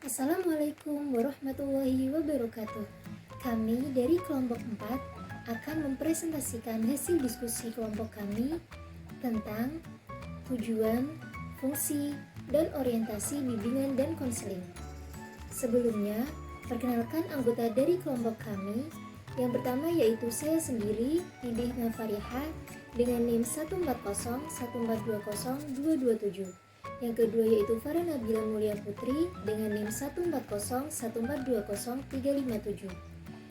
Assalamualaikum warahmatullahi wabarakatuh. Kami dari kelompok 4 akan mempresentasikan hasil diskusi kelompok kami tentang tujuan, fungsi, dan orientasi bimbingan dan konseling. Sebelumnya, perkenalkan anggota dari kelompok kami. Yang pertama yaitu saya sendiri, Nidih Nafariha, dengan NIM 14014202227. Yang kedua yaitu Farah Nabila Mulia Putri dengan NIM 14014202357.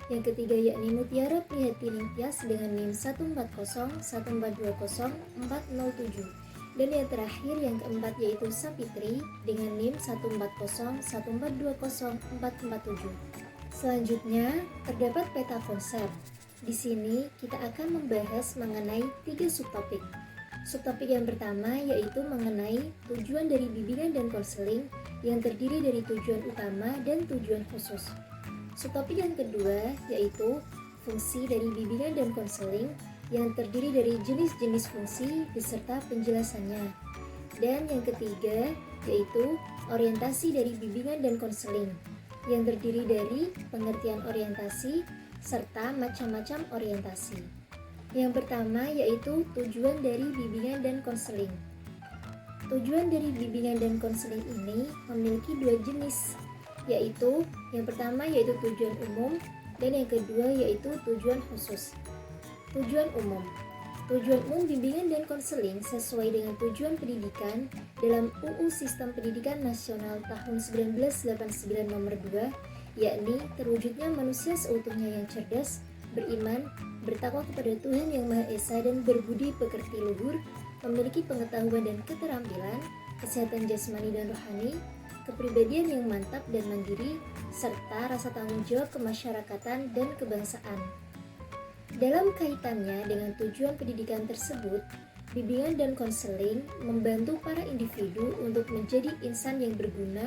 Yang ketiga yakni Mutiara Prihatini Tias dengan NIM 1401420400407. Dan yang terakhir yang keempat yaitu Sapitri dengan NIM 14014204447. Selanjutnya terdapat peta konsep. Di sini kita akan membahas mengenai 3 subtopik. Subtopik yang pertama yaitu mengenai tujuan dari bimbingan dan konseling yang terdiri dari tujuan utama dan tujuan khusus. Subtopik yang kedua yaitu fungsi dari bimbingan dan konseling yang terdiri dari jenis-jenis fungsi beserta penjelasannya. Dan yang ketiga yaitu orientasi dari bimbingan dan konseling yang terdiri dari pengertian orientasi serta macam-macam orientasi. Yang pertama yaitu tujuan dari bimbingan dan konseling. Tujuan dari bimbingan dan konseling ini memiliki 2 jenis, yaitu yang pertama yaitu tujuan umum dan yang kedua yaitu tujuan khusus. Tujuan umum. Tujuan umum bimbingan dan konseling sesuai dengan tujuan pendidikan dalam UU Sistem Pendidikan Nasional tahun 1989 nomor 2, yakni terwujudnya manusia seutuhnya yang cerdas, beriman, bertakwa kepada Tuhan Yang Maha Esa dan berbudi pekerti luhur, memiliki pengetahuan dan keterampilan, kesehatan jasmani dan rohani, kepribadian yang mantap dan mandiri, serta rasa tanggung jawab kemasyarakatan dan kebangsaan. Dalam kaitannya dengan tujuan pendidikan tersebut, bimbingan dan konseling membantu para individu untuk menjadi insan yang berguna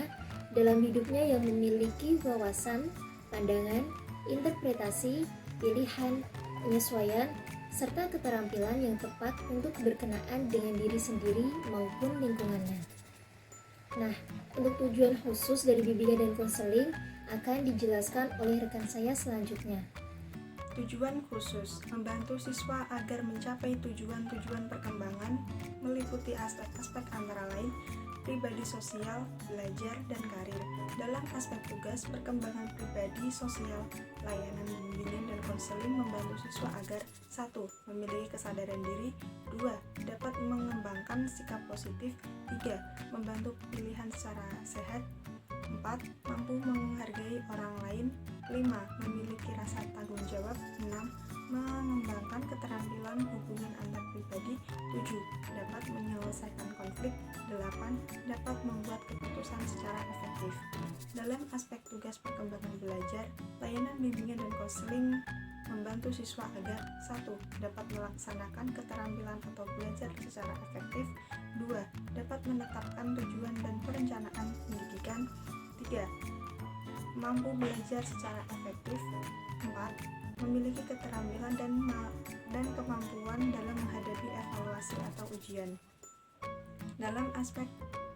dalam hidupnya yang memiliki wawasan, pandangan, interpretasi, pilihan, penyesuaian, serta keterampilan yang tepat untuk berkenaan dengan diri sendiri maupun lingkungannya. Nah, untuk tujuan khusus dari bimbingan dan konseling akan dijelaskan oleh rekan saya selanjutnya. Tujuan khusus membantu siswa agar mencapai tujuan-tujuan perkembangan meliputi aspek-aspek antara lain pribadi sosial, belajar, dan karir. Dalam aspek tugas perkembangan pribadi sosial, layanan bimbingan dan konseling membantu siswa agar 1. Memiliki kesadaran diri, 2. Dapat mengembangkan sikap positif, 3. Membantu pilihan secara sehat, 4. Mampu menghargai orang lain, 5. Memiliki rasa tanggung jawab, 6. Mengembangkan keterampilan hubungan antar pribadi, 7. Dapat menyelesaikan konflik, 8. Dapat membuat keputusan secara efektif. Dalam aspek tugas perkembangan belajar, layanan bimbingan dan konseling membantu siswa agar 1. Dapat melaksanakan keterampilan atau belajar secara efektif, 2. Dapat menetapkan tujuan dan perencanaan pendidikan, 3. Mampu belajar secara efektif, 4. Memiliki keterampilan dan kemampuan dalam menghadapi evaluasi atau ujian. Dalam aspek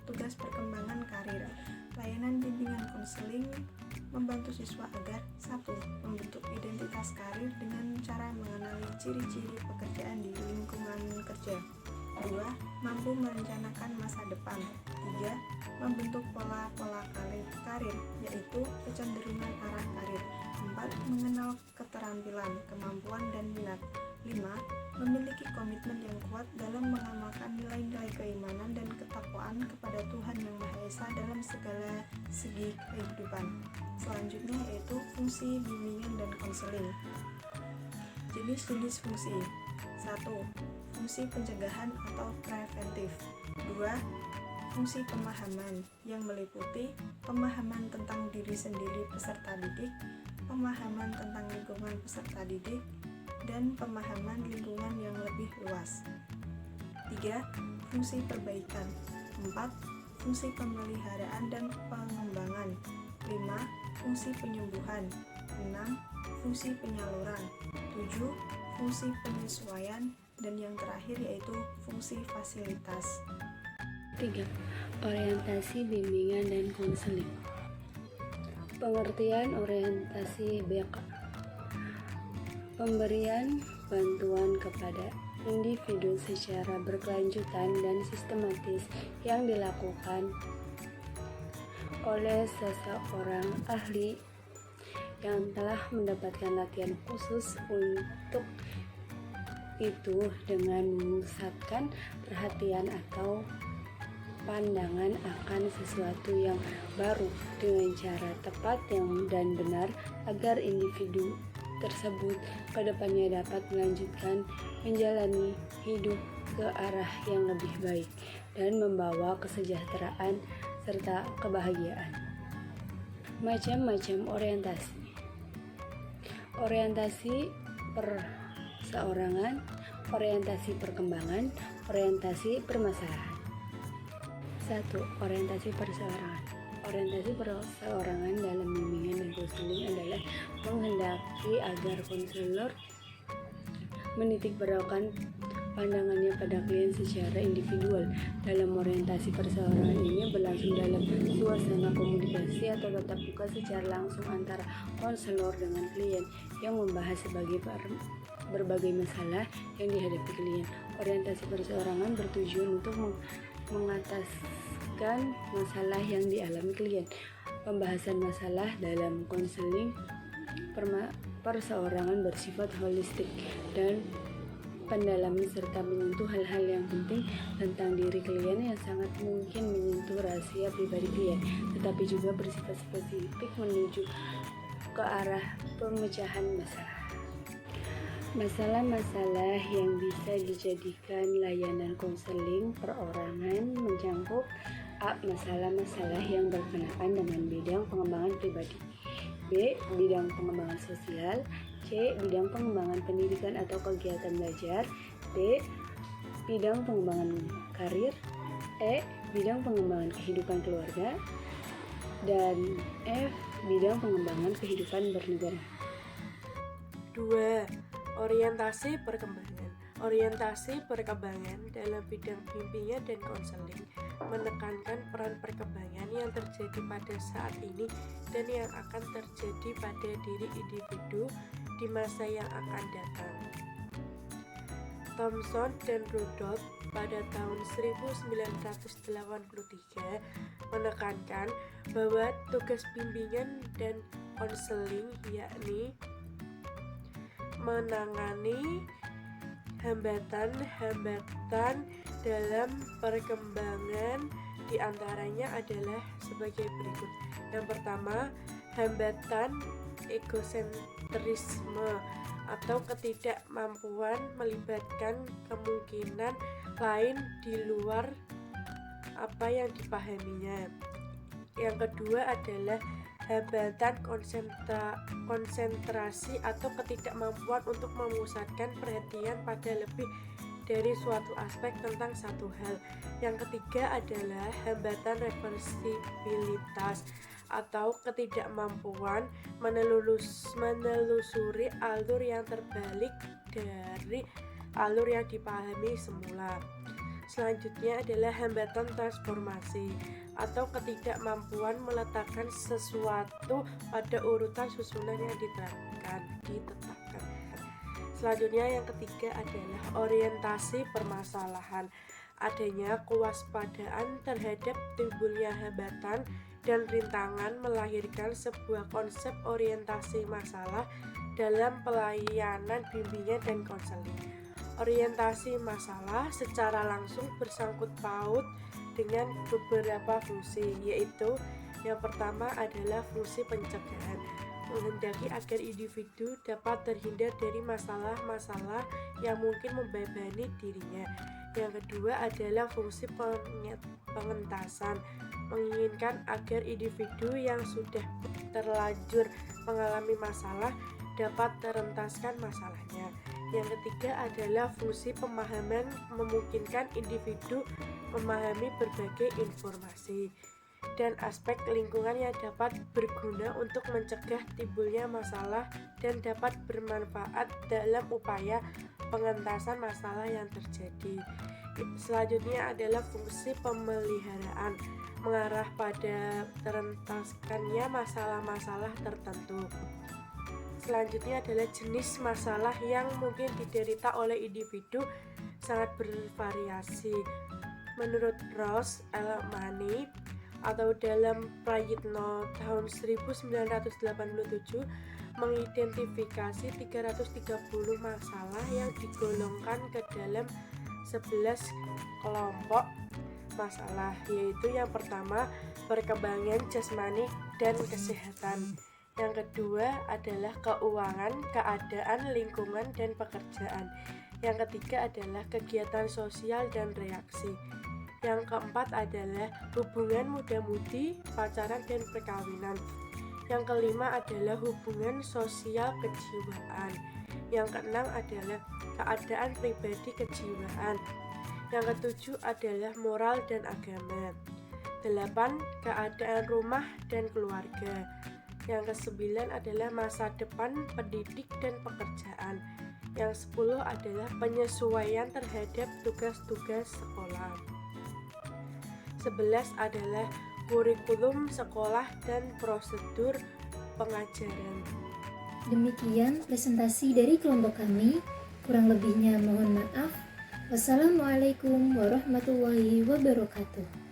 tugas perkembangan karir, layanan bimbingan konseling membantu siswa agar 1. Membentuk identitas karir dengan cara mengenali ciri-ciri pekerjaan di lingkungan kerja, 2. Mampu merencanakan masa depan, 3. Membentuk pola-pola karir, yaitu kecenderungan arah karir, 4. Mengenal keterampilan, kemampuan, dan minat, 5. Memiliki komitmen yang kuat dalam mengamalkan nilai-nilai keimanan dan ketakwaan kepada Tuhan Yang Maha Esa dalam segala segi kehidupan. Selanjutnya yaitu fungsi bimbingan dan konseling. Jenis-jenis fungsi. 1. Fungsi pencegahan atau preventif. 2. Fungsi pemahaman yang meliputi pemahaman tentang diri sendiri peserta didik, pemahaman tentang lingkungan peserta didik, dan pemahaman lingkungan yang lebih luas. 3. Fungsi perbaikan. 4. Fungsi pemeliharaan dan pengembangan. 5. Fungsi penyembuhan. 6. Fungsi penyaluran. 7. Fungsi penyesuaian. Dan yang terakhir yaitu fungsi fasilitas. 3. Orientasi bimbingan dan konseling. Pengertian orientasi BK: pemberian bantuan kepada individu secara berkelanjutan dan sistematis yang dilakukan oleh seseorang ahli yang telah mendapatkan latihan khusus untuk itu dengan memusatkan perhatian atau pandangan akan sesuatu yang baru dengan cara tepat dan benar agar individu tersebut kedepannya dapat melanjutkan menjalani hidup ke arah yang lebih baik dan membawa kesejahteraan serta kebahagiaan. Macam-macam orientasi: orientasi perseorangan, orientasi perkembangan, orientasi permasalahan. 1. Orientasi perseorangan. Orientasi perseorangan dalam bimbingan dan konseling adalah menghendaki agar konselor menitikberatkan pandangannya pada klien secara individual. Dalam orientasi perseorangan ini berlangsung dalam suasana komunikasi atau tatap muka secara langsung antara konselor dengan klien yang membahas berbagai masalah yang dihadapi klien. Orientasi perseorangan bertujuan untuk mengataskan masalah yang dialami klien. Pembahasan masalah dalam konseling perseorangan bersifat holistik dan pendalaman serta menyentuh hal-hal yang penting tentang diri klien yang sangat mungkin menyentuh rahasia pribadi klien, tetapi juga bersifat spesifik menuju ke arah pemecahan masalah. Masalah-masalah yang bisa dijadikan layanan konseling perorangan mencakup: A. Masalah-masalah yang berkenaan dengan bidang pengembangan pribadi, B. Bidang pengembangan sosial, C. Bidang pengembangan pendidikan atau kegiatan belajar, D. Bidang pengembangan karir, E. Bidang pengembangan kehidupan keluarga, dan F. Bidang pengembangan kehidupan bernegara. 2. Orientasi perkembangan. Orientasi perkembangan dalam bidang bimbingan dan konseling menekankan peran perkembangan yang terjadi pada saat ini dan yang akan terjadi pada diri individu di masa yang akan datang. Thomson dan Rudolph pada tahun 1983 menekankan bahwa tugas bimbingan dan konseling yakni menangani hambatan-hambatan dalam perkembangan, diantaranya adalah sebagai berikut. Yang pertama, hambatan egosentrisme atau ketidakmampuan melibatkan kemungkinan lain di luar apa yang dipahaminya. Yang kedua adalah hambatan konsentrasi atau ketidakmampuan untuk memusatkan perhatian pada lebih dari suatu aspek tentang satu hal. Yang ketiga adalah hambatan reversibilitas atau ketidakmampuan menelusuri alur yang terbalik dari alur yang dipahami semula. Selanjutnya adalah hambatan transformasi atau ketidakmampuan meletakkan sesuatu pada urutan susunan yang ditetapkan. Selanjutnya yang ketiga adalah orientasi permasalahan. Adanya kewaspadaan terhadap timbulnya hambatan dan rintangan melahirkan sebuah konsep orientasi masalah dalam pelayanan bimbingan dan konseling. Orientasi masalah secara langsung bersangkut paut dengan beberapa fungsi, yaitu yang pertama adalah fungsi pencegahan, menghendaki agar individu dapat terhindar dari masalah-masalah yang mungkin membebani dirinya. Yang kedua adalah fungsi pengentasan, menginginkan agar individu yang sudah terlanjur mengalami masalah dapat terentaskan masalahnya. Yang ketiga adalah fungsi pemahaman, memungkinkan individu memahami berbagai informasi dan aspek lingkungan yang dapat berguna untuk mencegah timbulnya masalah dan dapat bermanfaat dalam upaya pengentasan masalah yang terjadi. Selanjutnya adalah fungsi pemeliharaan, mengarah pada terentaskannya masalah-masalah tertentu. Selanjutnya adalah jenis masalah yang mungkin diderita oleh individu sangat bervariasi. Menurut Ross Elmani atau dalam Prayitno tahun 1987 mengidentifikasi 330 masalah yang digolongkan ke dalam 11 kelompok masalah, yaitu yang pertama perkembangan jasmani dan kesehatan, yang kedua adalah keuangan, keadaan, lingkungan, dan pekerjaan, yang ketiga adalah kegiatan sosial dan reaksi, yang keempat adalah hubungan muda-mudi, pacaran, dan perkawinan. Yang kelima adalah hubungan sosial kejiwaan. Yang keenam adalah keadaan pribadi kejiwaan. Yang ketujuh adalah moral dan agama. 8. Keadaan rumah dan keluarga. Yang kesembilan adalah masa depan pendidik dan pekerjaan. Yang 10 adalah penyesuaian terhadap tugas-tugas sekolah. 11 adalah kurikulum sekolah dan prosedur pengajaran. Demikian presentasi dari kelompok kami. Kurang lebihnya mohon maaf. Wassalamualaikum warahmatullahi wabarakatuh.